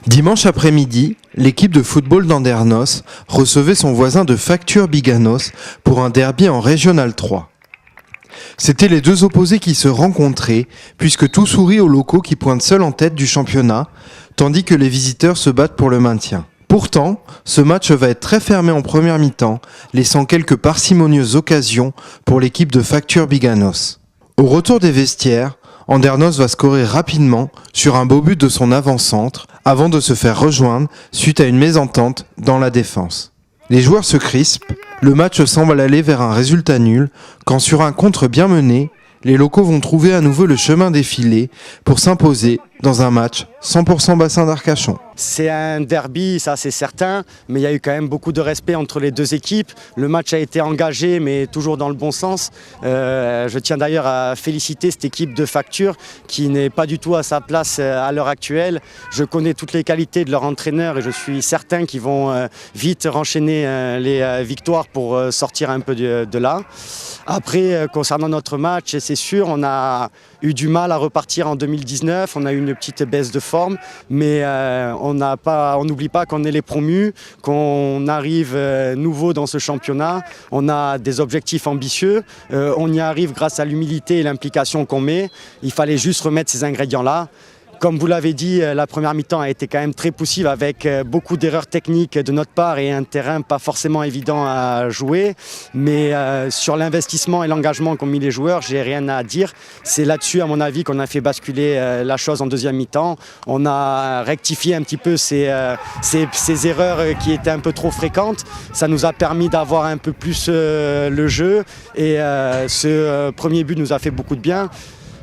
Dimanche après-midi, l'équipe de football d'Andernos recevait son voisin de Facture Biganos pour un derby en Régional 3. C'étaient les deux opposés qui se rencontraient, puisque tout sourit aux locaux qui pointent seuls en tête du championnat, tandis que les visiteurs se battent pour le maintien. Pourtant, ce match va être très fermé en première mi-temps, laissant quelques parcimonieuses occasions pour l'équipe de Facture Biganos. Au retour des vestiaires, Andernos va scorer rapidement sur un beau but de son avant-centre avant de se faire rejoindre suite à une mésentente dans la défense. Les joueurs se crispent, le match semble aller vers un résultat nul quand sur un contre bien mené, les locaux vont trouver à nouveau le chemin défilé pour s'imposer dans un match 100% bassin d'Arcachon. C'est un derby, ça c'est certain, mais il y a eu quand même beaucoup de respect entre les deux équipes. Le match a été engagé, mais toujours dans le bon sens. Je tiens d'ailleurs à féliciter cette équipe de Facture qui n'est pas du tout à sa place à l'heure actuelle. Je connais toutes les qualités de leur entraîneur et je suis certain qu'ils vont vite renchaîner les victoires pour sortir un peu de là. Après, concernant notre match, c'est sûr, on a eu du mal à repartir en 2019. On a eu une petite baisse de forme, mais on n'oublie pas qu'on est les promus, qu'on arrive nouveau dans ce championnat. On a des objectifs ambitieux. On y arrive grâce à l'humilité et l'implication qu'on met. Il fallait juste remettre ces ingrédients-là. Comme vous l'avez dit, la première mi-temps a été quand même très poussive avec beaucoup d'erreurs techniques de notre part et un terrain pas forcément évident à jouer. Mais sur l'investissement et l'engagement qu'ont mis les joueurs, j'ai rien à dire. C'est là-dessus, à mon avis, qu'on a fait basculer la chose en deuxième mi-temps. On a rectifié un petit peu ces erreurs qui étaient un peu trop fréquentes. Ça nous a permis d'avoir un peu plus le jeu et ce premier but nous a fait beaucoup de bien.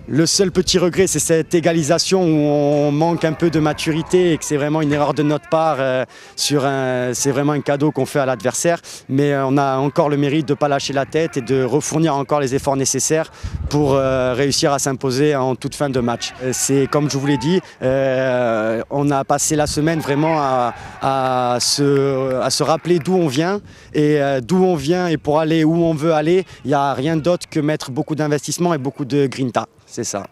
Le seul petit regret, c'est cette égalisation où on manque un peu de maturité et que c'est vraiment une erreur de notre part. C'est vraiment un cadeau qu'on fait à l'adversaire. Mais on a encore le mérite de ne pas lâcher la tête et de refournir encore les efforts nécessaires pour réussir à s'imposer en toute fin de match. C'est comme je vous l'ai dit, on a passé la semaine vraiment à se rappeler d'où on vient. Et d'où on vient et pour aller où on veut aller, il n'y a rien d'autre que mettre beaucoup d'investissement et beaucoup de grinta. C'est ça.